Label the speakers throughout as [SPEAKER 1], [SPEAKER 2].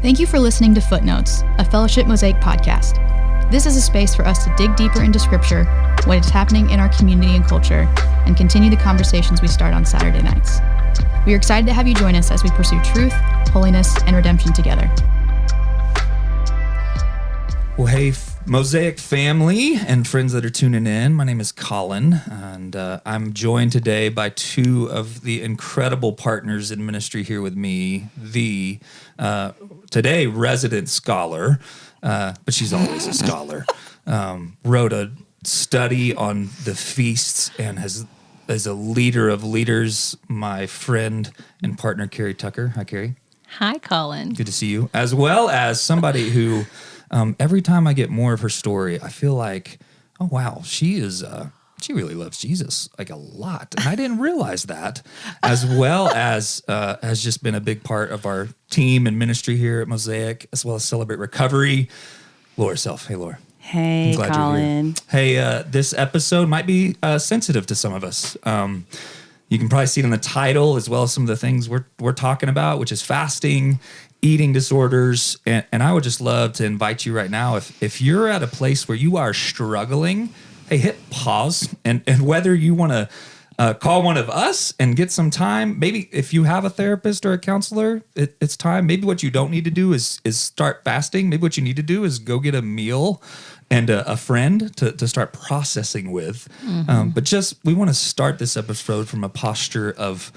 [SPEAKER 1] Thank you for listening to Footnotes, a Fellowship Mosaic podcast. This is a space for us to dig deeper into Scripture, what is happening in our community and culture, and continue the conversations we start on Saturday nights. We are excited to have you join us as we pursue truth, holiness, and redemption together.
[SPEAKER 2] Well, hey, Mosaic family and friends that are tuning in. My name is Collin, and I'm joined today by two of the incredible partners in ministry here with me. The today resident scholar, but she's always a scholar. Wrote a study on the feasts and as a leader of leaders, my friend and partner Carrie Tucker. Hi, Carrie.
[SPEAKER 3] Hi, Collin.
[SPEAKER 2] Good to see you. As well as somebody who. Every time I get more of her story, I feel like, oh, wow, she really loves Jesus, like a lot. And I didn't realize that, as well as has just been a big part of our team and ministry here at Mosaic, as well as Celebrate Recovery. Laura Self. Hey, Laura.
[SPEAKER 3] Hey,
[SPEAKER 2] I'm glad
[SPEAKER 3] Collin.
[SPEAKER 2] you're here. Hey, this episode might be sensitive to some of us. You can probably see it in the title, as well as some of the things we're talking about, which is fasting, eating disorders, and I would just love to invite you right now, if you're at a place where you are struggling, hey, hit pause, and whether you want to call one of us and get some time, maybe if you have a therapist or a counselor, it's time. Maybe what you don't need to do is start fasting. Maybe what you need to do is go get a meal and a friend to start processing with. But we want to start this episode from a posture of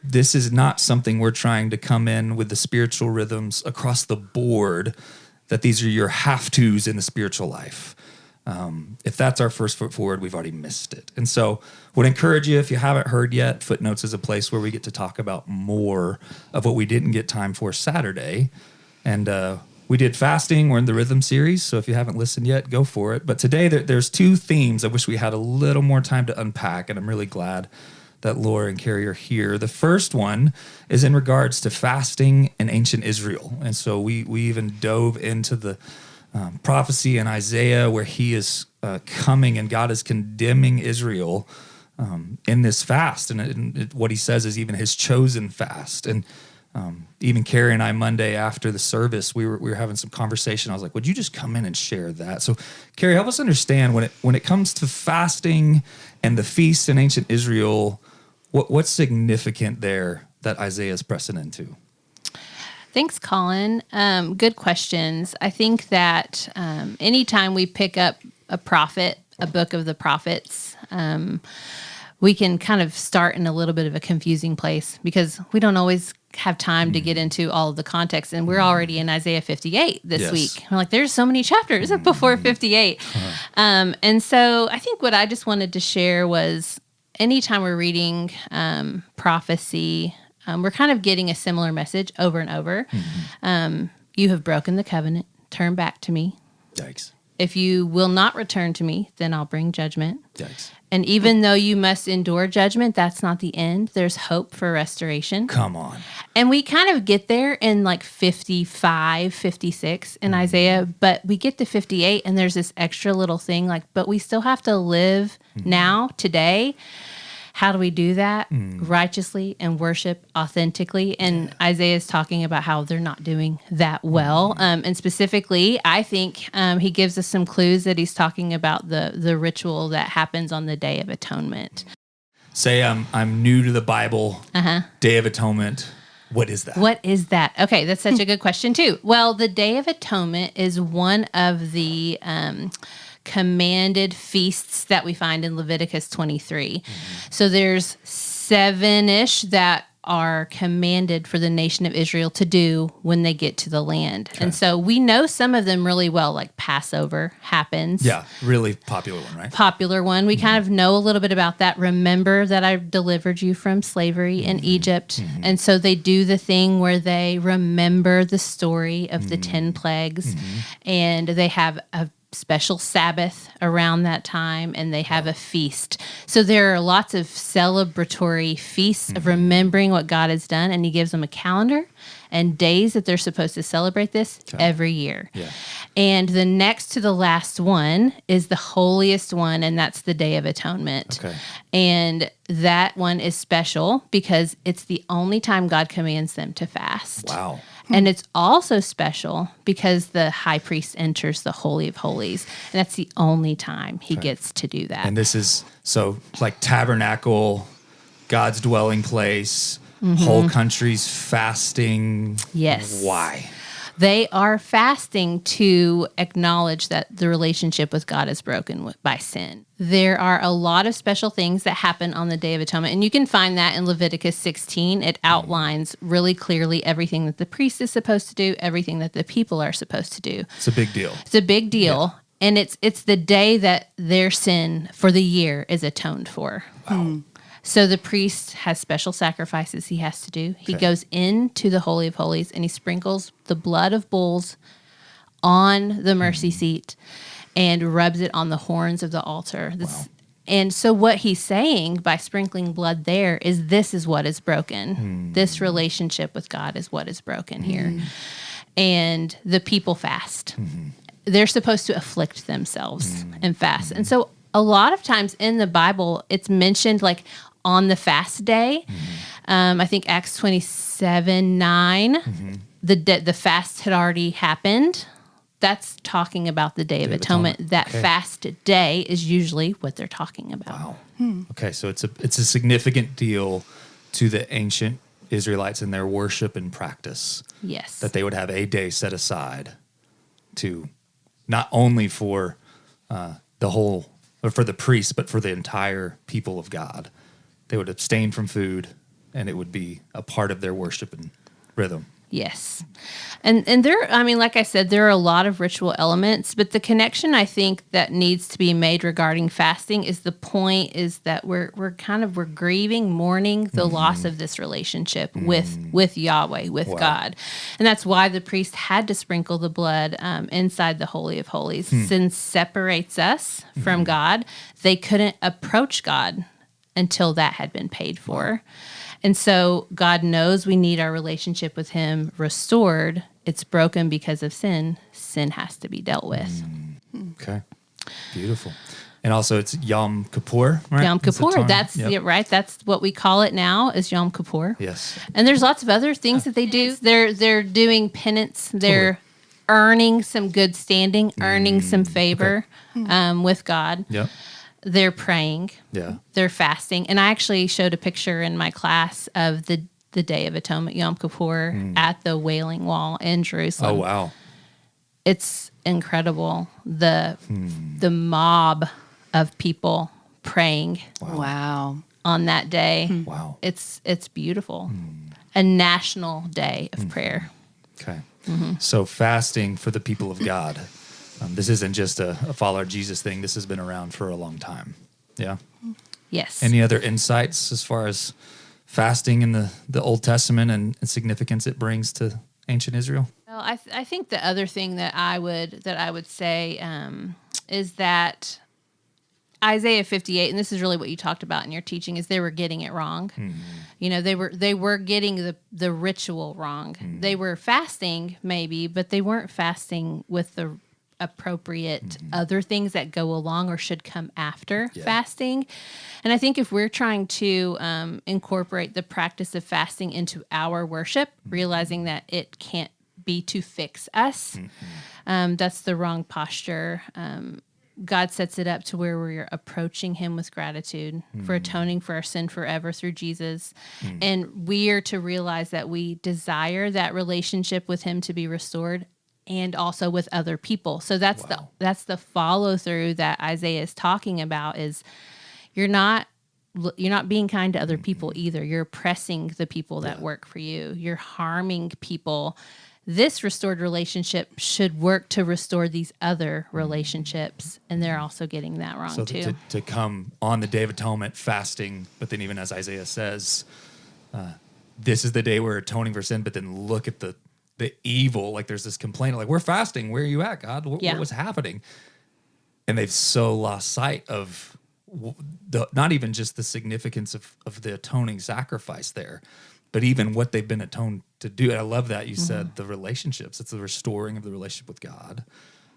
[SPEAKER 2] this is not something we're trying to come in with the spiritual rhythms across the board, that these are your have-tos in the spiritual life. If that's our first foot forward, we've already missed it. And so would encourage you, if you haven't heard yet, Footnotes is a place where we get to talk about more of what we didn't get time for Saturday. And we did fasting. We're in the rhythm series. So if you haven't listened yet, go for it. But today there's two themes I wish we had a little more time to unpack. And I'm really glad that Laura and Carrie are here. The first one is in regards to fasting in ancient Israel. And so we even dove into the prophecy in Isaiah where he is coming and God is condemning Israel in this fast. And what he says is even his chosen fast. And even Carrie and I, Monday after the service, we were having some conversation. I was like, would you just come in and share that? So Carrie, help us understand when it comes to fasting and the feasts in ancient Israel, what's significant there that Isaiah is pressing into?
[SPEAKER 3] Thanks, Collin. Good questions. I think that anytime we pick up a prophet, a book of the prophets, we can kind of start in a little bit of a confusing place because we don't always have time to get into all of the context. And we're already in Isaiah 58 this week. I'm like, there's so many chapters before 58. And so I think what I just wanted to share was anytime we're reading prophecy, we're kind of getting a similar message over and over. You have broken the covenant. Turn back to me.
[SPEAKER 2] Yikes.
[SPEAKER 3] If you will not return to me, then I'll bring judgment.
[SPEAKER 2] Yikes.
[SPEAKER 3] And even though you must endure judgment, that's not the end. There's hope for restoration.
[SPEAKER 2] Come on.
[SPEAKER 3] And we kind of get there in like 55, 56 in Isaiah, but we get to 58 and there's this extra little thing like, but we still have to live now, today. How do we do that? Righteously and worship authentically. And Isaiah is talking about how they're not doing that well. And specifically, I think he gives us some clues that he's talking about the ritual that happens on the Day of Atonement.
[SPEAKER 2] Say I'm new to the Bible. Day of Atonement. What is that?
[SPEAKER 3] What is that? Okay, that's such a good question too. Well, the Day of Atonement is one of the commanded feasts that we find in Leviticus 23. So there's 7-ish that are commanded for the nation of Israel to do when they get to the land. Okay. And so we know some of them really well, like Passover happens.
[SPEAKER 2] Yeah, really popular one, right?
[SPEAKER 3] Popular one. We kind of know a little bit about that. Remember that I delivered you from slavery in Egypt. And so they do the thing where they remember the story of the 10 plagues and they have a special Sabbath around that time, and they have a feast. So there are lots of celebratory feasts of remembering what God has done, and he gives them a calendar and days that they're supposed to celebrate this every year. Yeah. And the next to the last one is the holiest one, and that's the Day of Atonement. Okay. And that one is special because it's the only time God commands them to fast.
[SPEAKER 2] Wow.
[SPEAKER 3] And it's also special because the high priest enters the Holy of Holies. And that's the only time he gets to do that.
[SPEAKER 2] And this is so like tabernacle, God's dwelling place, whole country's fasting.
[SPEAKER 3] Yes.
[SPEAKER 2] Why?
[SPEAKER 3] They are fasting to acknowledge that the relationship with God is broken by sin. There are a lot of special things that happen on the Day of Atonement, and you can find that in Leviticus 16. It outlines really clearly everything that the priest is supposed to do, everything that the people are supposed to do.
[SPEAKER 2] It's a big deal.
[SPEAKER 3] It's a big deal, and it's the day that their sin for the year is atoned for.
[SPEAKER 2] Wow.
[SPEAKER 3] So the priest has special sacrifices he has to do. He goes into the Holy of Holies and he sprinkles the blood of bulls on the mercy seat and rubs it on the horns of the altar. And so what he's saying by sprinkling blood there is this is what is broken. This relationship with God is what is broken here. And the people fast. They're supposed to afflict themselves and fast. And so a lot of times in the Bible, it's mentioned like on the fast day. I think Acts 27:9, the fast had already happened. That's talking about the Day of Atonement. That fast day is usually what they're talking about.
[SPEAKER 2] Wow. Okay, so it's a significant deal to the ancient Israelites in their worship and practice.
[SPEAKER 3] Yes.
[SPEAKER 2] That they would have a day set aside to not only for the whole, or for the priests, but for the entire people of God. They would abstain from food, and it would be a part of their worship and rhythm.
[SPEAKER 3] Yes. And there, I mean, like I said, there are a lot of ritual elements, but the connection I think that needs to be made regarding fasting is the point is that we're grieving, mourning the loss of this relationship with Yahweh, with God. And that's why the priest had to sprinkle the blood inside the Holy of Holies. Sin separates us from God. They couldn't approach God until that had been paid for. And so God knows we need our relationship with him restored. It's broken because of sin. Sin has to be dealt with.
[SPEAKER 2] Okay. Beautiful. And also it's Yom Kippur, right?
[SPEAKER 3] Yom Kippur, that's right. That's what we call it now is Yom Kippur.
[SPEAKER 2] Yes.
[SPEAKER 3] And there's lots of other things that they do. They're doing penance. They're earning some good standing, earning some favor with God.
[SPEAKER 2] Yep.
[SPEAKER 3] They're praying.
[SPEAKER 2] Yeah.
[SPEAKER 3] They're fasting. And I actually showed a picture in my class of the Day of Atonement, Yom Kippur, at the Wailing Wall in Jerusalem.
[SPEAKER 2] Oh, wow.
[SPEAKER 3] It's incredible. The mob of people praying
[SPEAKER 4] Wow.
[SPEAKER 3] on that day.
[SPEAKER 2] Wow.
[SPEAKER 3] It's beautiful. A national day of prayer.
[SPEAKER 2] Okay. So fasting for the people of God. This isn't just a follow our Jesus thing. This has been around for a long time. Yeah.
[SPEAKER 3] Yes.
[SPEAKER 2] Any other insights as far as fasting in the Old Testament and significance it brings to ancient Israel?
[SPEAKER 3] Well, I think the other thing that I would say is that Isaiah 58, and this is really what you talked about in your teaching, is they were getting it wrong. You know, they were getting the ritual wrong. They were fasting maybe, but they weren't fasting with the appropriate other things that go along or should come after fasting. And I think if we're trying to incorporate the practice of fasting into our worship, realizing that it can't be to fix us, that's the wrong posture. God sets it up to where we're approaching him with gratitude for atoning for our sin forever through Jesus. And we are to realize that we desire that relationship with him to be restored and also with other people. So that's the follow through that Isaiah is talking about is you're not being kind to other people either. You're oppressing the people that work for you. You're harming people. This restored relationship should work to restore these other relationships, and they're also getting that wrong
[SPEAKER 2] So
[SPEAKER 3] too.
[SPEAKER 2] to come on the Day of Atonement fasting, but then even as Isaiah says, this is the day we're atoning for sin, but then look at the evil. Like there's this complaint, like we're fasting. Where are you at, God? What was happening? And they've so lost sight of not even just the significance of the atoning sacrifice there, but even what they've been atoned to do. And I love that you said the relationships. It's the restoring of the relationship with God.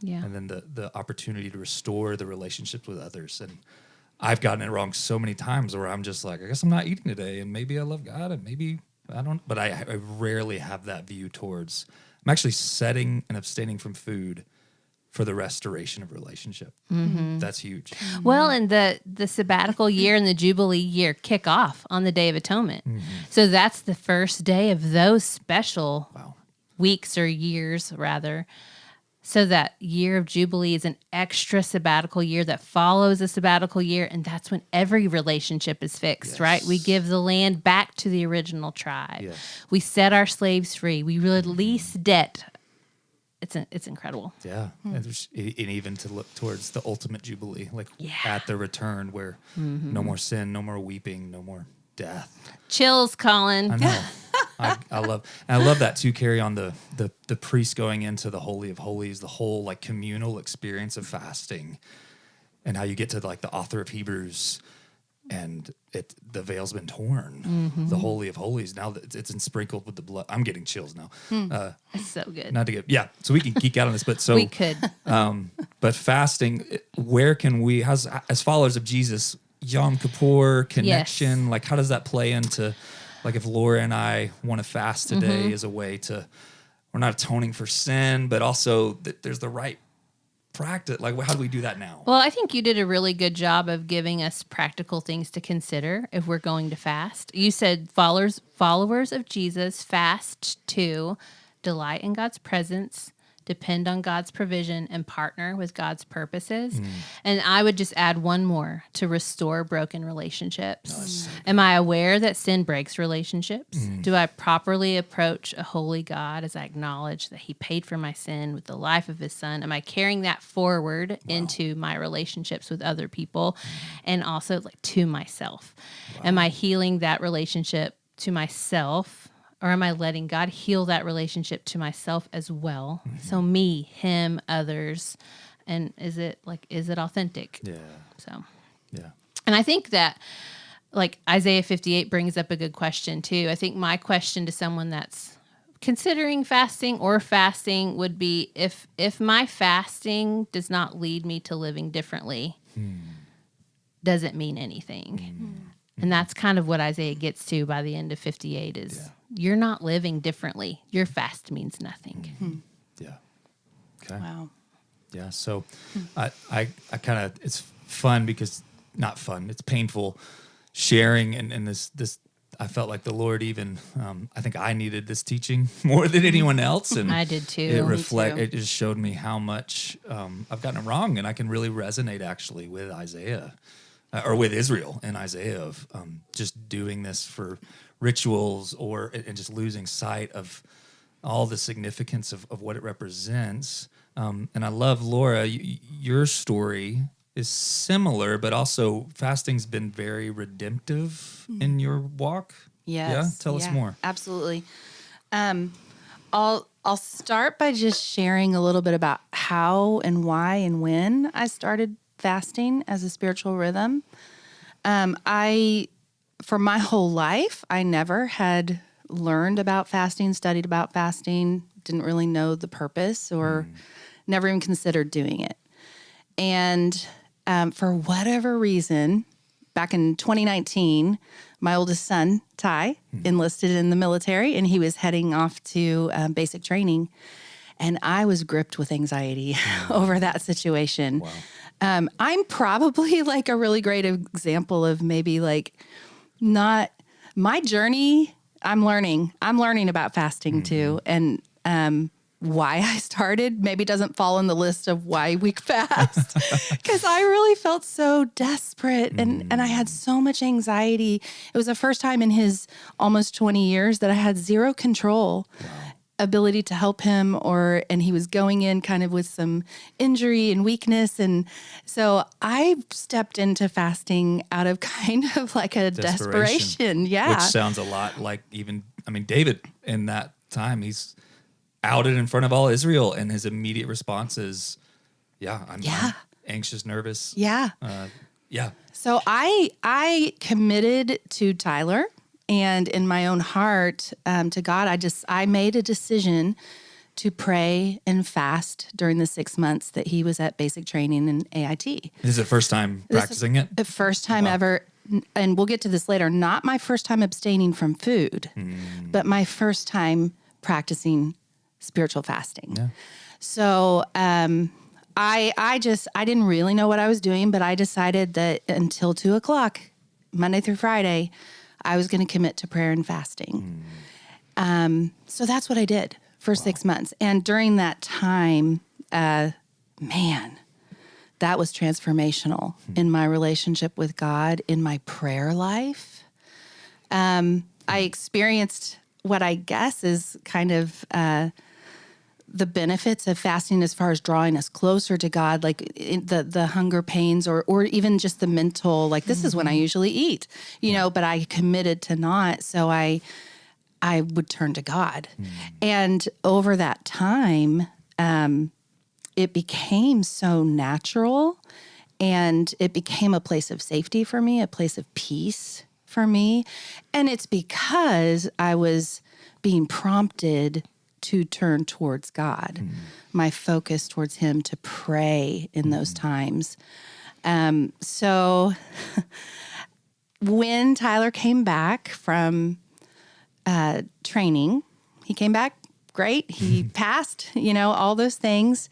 [SPEAKER 3] Yeah.
[SPEAKER 2] And then the opportunity to restore the relationships with others. And I've gotten it wrong so many times where I'm just like, I guess I'm not eating today, and maybe I love God, and maybe but I rarely have that view towards, I'm actually setting and abstaining from food for the restoration of relationship. That's huge.
[SPEAKER 3] Well, and the sabbatical year and the Jubilee year kick off on the Day of Atonement. So that's the first day of those special weeks or years, rather. So that year of Jubilee is an extra sabbatical year that follows a sabbatical year, and that's when every relationship is fixed, right? We give the land back to the original tribe.
[SPEAKER 2] Yes.
[SPEAKER 3] We set our slaves free. We release debt. It's incredible.
[SPEAKER 2] Yeah. And even to look towards the ultimate Jubilee, like at the return where no more sin, no more weeping, no more death.
[SPEAKER 3] Chills, Collin.
[SPEAKER 2] I know. I love that too, Carrie, on the priest going into the Holy of Holies, the whole like communal experience of fasting, and how you get to like the author of Hebrews, and the veil's been torn. The Holy of Holies, now that it's sprinkled with the blood. I'm getting chills now.
[SPEAKER 3] It's so good.
[SPEAKER 2] Not to get so we can geek out on this, but so
[SPEAKER 3] we could.
[SPEAKER 2] But fasting, where can we, as followers of Jesus, Yom Kippur connection, like how does that play into, like if Laura and I want to fast today as a way to, we're not atoning for sin, but also that there's the right practice. Like how do we do that now?
[SPEAKER 3] Well, I think you did a really good job of giving us practical things to consider if we're going to fast. You said followers of Jesus fast to delight in God's presence, depend on God's provision, and partner with God's purposes. And I would just add one more: to restore broken relationships. Am I aware that sin breaks relationships? Do I properly approach a holy God as I acknowledge that he paid for my sin with the life of his son? Am I carrying that forward into my relationships with other people and also like to myself? Am I healing that relationship to myself? Or am I letting God heal that relationship to myself as well? So me, him, others. And is it authentic?
[SPEAKER 2] Yeah.
[SPEAKER 3] So,
[SPEAKER 2] Yeah.
[SPEAKER 3] and I think that like Isaiah 58 brings up a good question too. I think my question to someone that's considering fasting or fasting would be, if my fasting does not lead me to living differently, does it mean anything? And that's kind of what Isaiah gets to by the end of 58 is you're not living differently. Your fast means nothing.
[SPEAKER 2] Yeah. Okay.
[SPEAKER 4] Wow.
[SPEAKER 2] Yeah. So I kind of, it's fun because not fun. It's painful sharing. And this, I felt like the Lord even, I think I needed this teaching more than anyone else. And
[SPEAKER 3] I did too.
[SPEAKER 2] It just showed me how much I've gotten it wrong. And I can really resonate actually with Isaiah. Or with Israel and Isaiah of just doing this for rituals and just losing sight of all the significance of what it represents. And I love, Laura, your story is similar, but also fasting's been very redemptive in your walk.
[SPEAKER 4] Yes.
[SPEAKER 2] Yeah? Tell us more.
[SPEAKER 4] Absolutely. I'll start by just sharing a little bit about how and why and when I started fasting as a spiritual rhythm. For my whole life, I never had learned about fasting, studied about fasting, didn't really know the purpose or never even considered doing it. And for whatever reason, back in 2019, my oldest son, Ty, enlisted in the military, and he was heading off to basic training. And I was gripped with anxiety over that situation.
[SPEAKER 2] Wow.
[SPEAKER 4] I'm probably like a really great example of maybe like not my journey. I'm learning about fasting too. And why I started maybe doesn't fall in the list of why we fast, because I really felt so desperate and I had so much anxiety. It was the first time in his almost 20 years that I had zero control. Wow. Ability to help him, and he was going in kind of with some injury and weakness. And so I stepped into fasting out of kind of like a desperation. Yeah.
[SPEAKER 2] Which sounds a lot like David in that time, he's outed in front of all Israel, and his immediate response is, I'm anxious, nervous.
[SPEAKER 4] Yeah.
[SPEAKER 2] Yeah.
[SPEAKER 4] So I committed to Tyler. And in my own heart, to God, I made a decision to pray and fast during the 6 months that he was at basic training in AIT.
[SPEAKER 2] This is the first time practicing it?
[SPEAKER 4] The first time ever and we'll get to this later, not my first time abstaining from food, but my first time practicing spiritual fasting.
[SPEAKER 2] Yeah.
[SPEAKER 4] So I didn't really know what I was doing, but I decided that until 2:00, Monday through Friday, I was going to commit to prayer and fasting. So that's what I did for 6 months. And during that time, man, that was transformational in my relationship with God, in my prayer life. I experienced what I guess is kind of the benefits of fasting as far as drawing us closer to God, like the hunger pains or even just the mental, like this is when I usually eat, but I committed to not. So I would turn to God. And over that time, it became so natural, and it became a place of safety for me, a place of peace for me. And it's because I was being prompted to turn towards God, my focus towards Him, to pray in those times. So when Tyler came back from training, he came back great. He passed, all those things.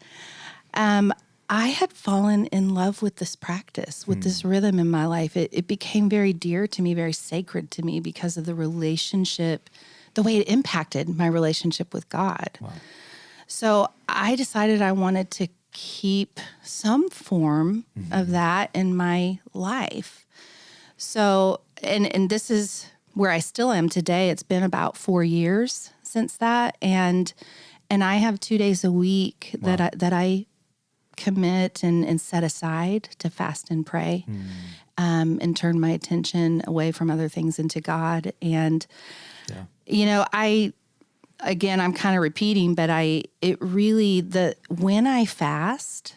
[SPEAKER 4] I had fallen in love with this practice, with this rhythm in my life. It became very dear to me, very sacred to me because of the relationship, the way it impacted my relationship with God.
[SPEAKER 2] Wow.
[SPEAKER 4] So I decided I wanted to keep some form of that in my life. So, and this is where I still am today. It's been about 4 years since that. And I have 2 days a week that I commit and set aside to fast and pray, and turn my attention away from other things into God. And, I'm kind of repeating, but when I fast,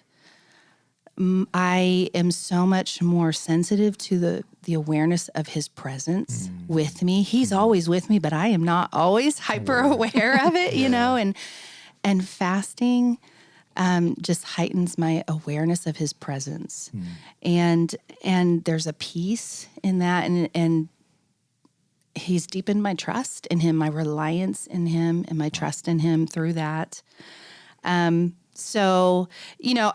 [SPEAKER 4] I am so much more sensitive to the awareness of His presence with me. He's always with me, but I am not always hyper aware of it, and fasting just heightens my awareness of His presence. And there's a peace in that, and He's deepened my trust in Him, my reliance in Him, and my trust in Him through that. So,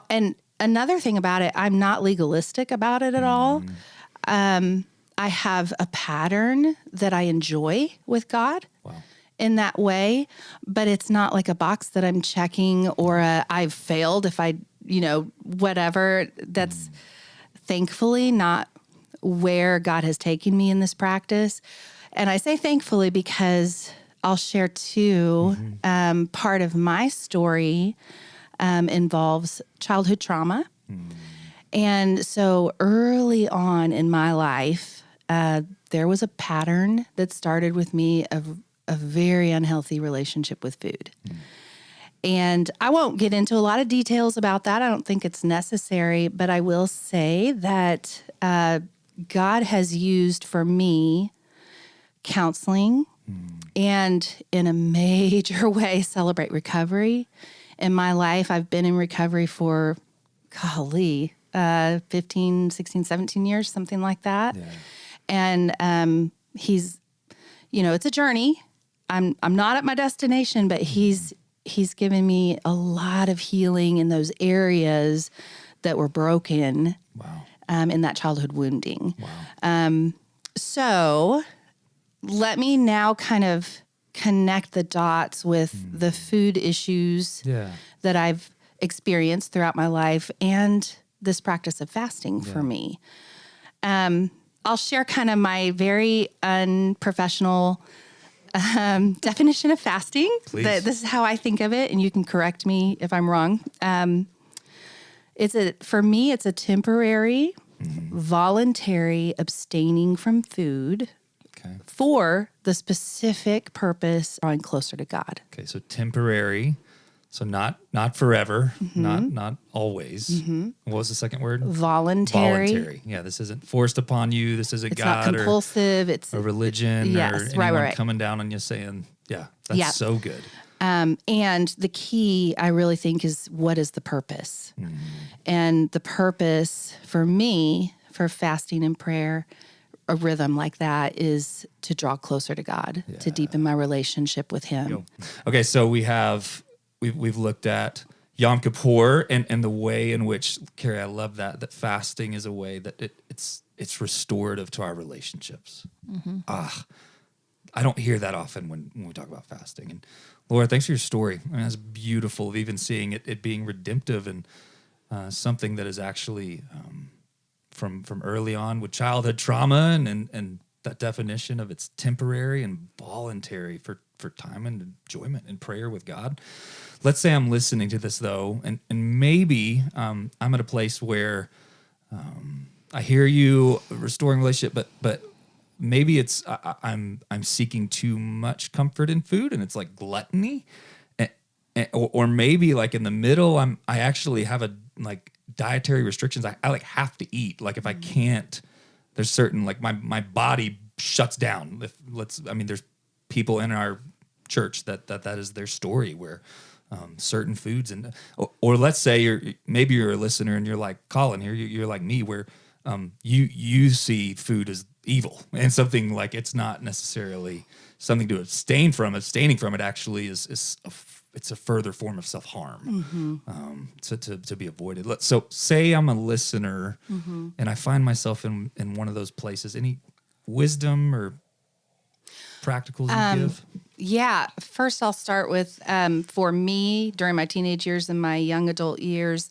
[SPEAKER 4] and another thing about it, I'm not legalistic about it at all. I have a pattern that I enjoy with God in that way, but it's not like a box that I'm checking or I've failed if I, whatever. That's thankfully not where God has taken me in this practice. And I say thankfully because I'll share too, part of my story involves childhood trauma. And so early on in my life, there was a pattern that started with me of a very unhealthy relationship with food. And I won't get into a lot of details about that. I don't think it's necessary, but I will say that God has used for me counseling and in a major way celebrate recovery. In my life, I've been in recovery for, 15, 16, 17 years, something like that. Yeah. And He's, it's a journey. I'm not at my destination, but He's given me a lot of healing in those areas that were broken.
[SPEAKER 2] Wow.
[SPEAKER 4] In that childhood wounding.
[SPEAKER 2] Wow.
[SPEAKER 4] So let me now kind of connect the dots with the food issues that I've experienced throughout my life and this practice of fasting for me. I'll share kind of my very unprofessional definition of fasting. This is how I think of it, and you can correct me if I'm wrong. For me, it's a temporary, voluntary abstaining from food for the specific purpose of drawing closer to God.
[SPEAKER 2] Okay, so temporary, so not forever, not always. What was the second word?
[SPEAKER 4] Voluntary.
[SPEAKER 2] Yeah, this isn't forced upon you. This isn't
[SPEAKER 4] It's
[SPEAKER 2] God
[SPEAKER 4] not compulsive. It's
[SPEAKER 2] a religion
[SPEAKER 4] yes,
[SPEAKER 2] or anyone
[SPEAKER 4] right.
[SPEAKER 2] coming down on you saying, that's so good.
[SPEAKER 4] And the key, I really think, is what is the purpose? And the purpose for me, for fasting and prayer, a rhythm like that is to draw closer to God, to deepen my relationship with Him.
[SPEAKER 2] Okay, so we've looked at Yom Kippur and the way in which, Carrie, I love that fasting is a way that it's restorative to our relationships. I don't hear that often when we talk about fasting. And Laura, thanks for your story. I mean, that's beautiful, even seeing it being redemptive and something that is actually from early on with childhood trauma and that definition of it's temporary and voluntary for time and enjoyment and prayer with God. Let's say I'm listening to this though, and maybe I'm at a place where I hear you restoring relationship, but maybe it's I'm seeking too much comfort in food, and it's like gluttony, or maybe like in the middle, I actually have like dietary restrictions. I like have to eat. Like if I can't, there's certain like my body shuts down. There's people in our church that is their story where certain foods or let's say you're a listener and you're like Collin here, you're like me where you see food as evil and something like it's not necessarily something to abstain from. Abstaining from it actually is it's a further form of self-harm to be avoided. So say I'm a listener and I find myself in one of those places. Any wisdom or practicals you give?
[SPEAKER 4] Yeah. First, I'll start with, for me, during my teenage years and my young adult years,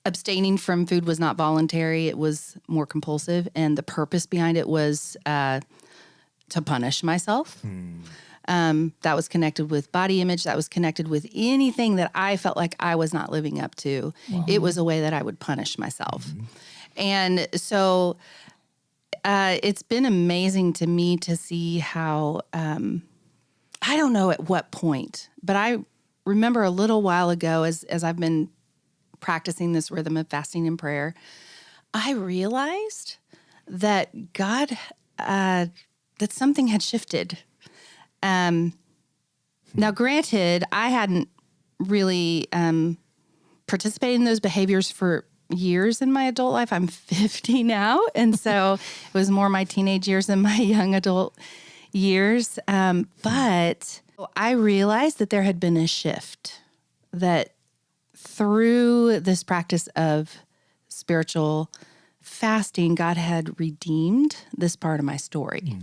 [SPEAKER 4] abstaining from food was not voluntary. It was more compulsive. And the purpose behind it was to punish myself. That was connected with body image. That was connected with anything that I felt like I was not living up to. It was a way that I would punish myself. And so it's been amazing to me to see how, I don't know at what point, but I remember a little while ago as I've been practicing this rhythm of fasting and prayer, I realized that God, that something had shifted. Now, granted, I hadn't really participated in those behaviors for years in my adult life. I'm 50 now. And so it was more my teenage years than my young adult years. But I realized that there had been a shift, that through this practice of spiritual fasting, God had redeemed this part of my story.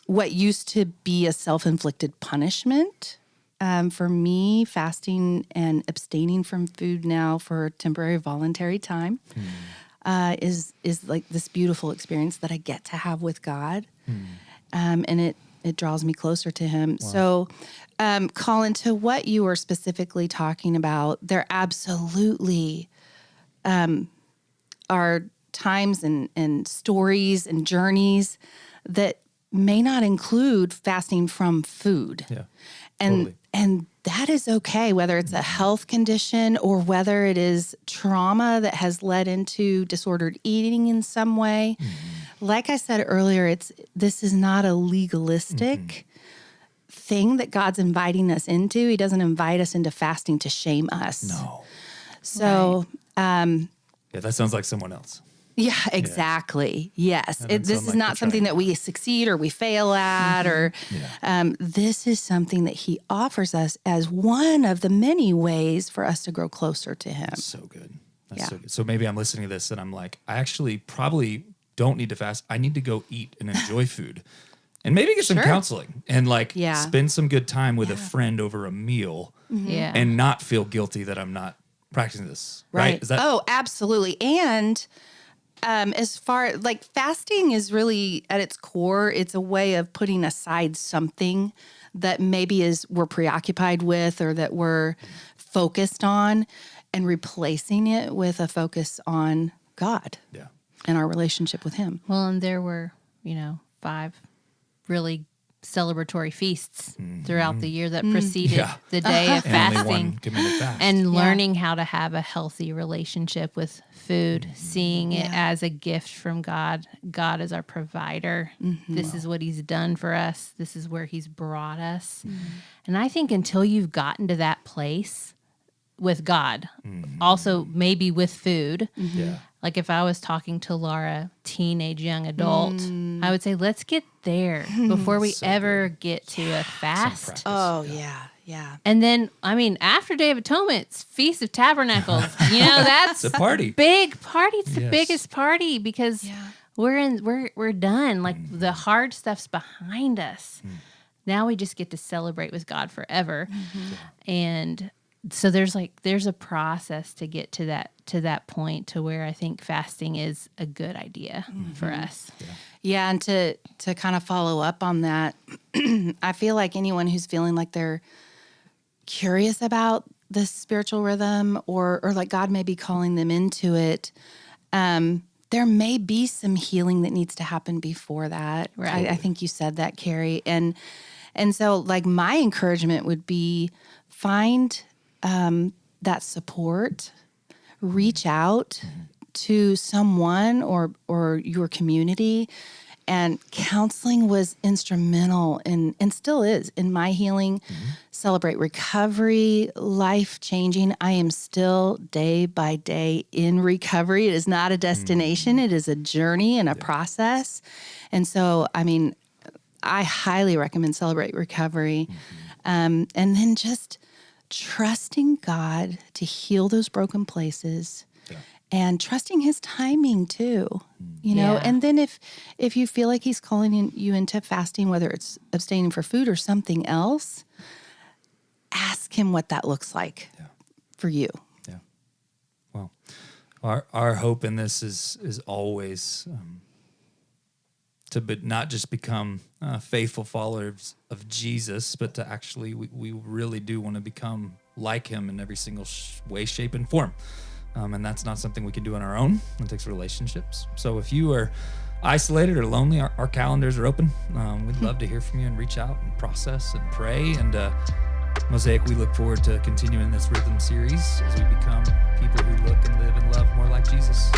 [SPEAKER 4] What used to be a self-inflicted punishment, for me, fasting and abstaining from food now for a temporary voluntary time, is like this beautiful experience that I get to have with God. And it draws me closer to Him. Wow. So, Collin, to what you were specifically talking about, there absolutely are times and stories and journeys that may not include fasting from food.
[SPEAKER 2] Yeah, totally.
[SPEAKER 4] And that is okay, whether it's a health condition or whether it is trauma that has led into disordered eating in some way. Like I said earlier, this is not a legalistic thing that God's inviting us into. He doesn't invite us into fasting to shame us.
[SPEAKER 2] No.
[SPEAKER 4] So,
[SPEAKER 2] yeah, that sounds like someone else.
[SPEAKER 4] Yeah, exactly. Yes. This is not something that we succeed or we fail at, or this is something that He offers us as one of the many ways for us to grow closer to Him.
[SPEAKER 2] That's so good. That's so good. So maybe I'm listening to this and I'm like, I actually probably don't need to fast. I need to go eat and enjoy food and maybe get some counseling and spend some good time with a friend over a meal and not feel guilty that I'm not practicing this. Right? Is that?
[SPEAKER 4] Oh, absolutely. And as far like fasting is really at its core, it's a way of putting aside something that maybe we're preoccupied with or that we're focused on and replacing it with a focus on God and our relationship with Him.
[SPEAKER 3] Well, and there were, 5 really celebratory feasts throughout the year that preceded the day of fasting and learning how to have a healthy relationship with food, seeing it as a gift from God. God is our provider. This is what He's done for us. This is where He's brought us. And I think until you've gotten to that place with God, also maybe with food, Like if I was talking to Laura, teenage young adult, I would say, let's get there before we ever get to a fast.
[SPEAKER 4] Oh, yeah.
[SPEAKER 3] And then, I mean, after Day of Atonement, it's Feast of Tabernacles. You know, that's
[SPEAKER 2] It's a party.
[SPEAKER 3] Big party. It's the
[SPEAKER 2] Yes.
[SPEAKER 3] biggest party because we're done. Like the hard stuff's behind us. Now we just get to celebrate with God forever. And so there's a process to get to that point to where I think fasting is a good idea for us.
[SPEAKER 4] Yeah, and to kind of follow up on that, I feel like anyone who's feeling like they're curious about this spiritual rhythm or like God may be calling them into it, there may be some healing that needs to happen before that.
[SPEAKER 3] Right.
[SPEAKER 4] I think you said that, Carrie. And so like my encouragement would be find that support, reach out to someone or your community. And counseling was instrumental and still is in my healing. Celebrate Recovery, life-changing. I am still day by day in recovery. It is not a destination. It is a journey and a process. And so, I mean, I highly recommend Celebrate Recovery. And then just trusting God to heal those broken places and trusting his timing too, you know?
[SPEAKER 3] Yeah.
[SPEAKER 4] And then if you feel like he's calling you into fasting, whether it's abstaining for food or something else, ask him what that looks like for you.
[SPEAKER 2] Yeah. Well, our hope in this is always to not just become faithful followers of Jesus, but to actually, we really do want to become like him in every single way, shape, and form. And that's not something we can do on our own. It takes relationships. So if you are isolated or lonely, our calendars are open. We'd love to hear from you and reach out and process and pray. And Mosaic, we look forward to continuing this rhythm series as we become people who look and live and love more like Jesus.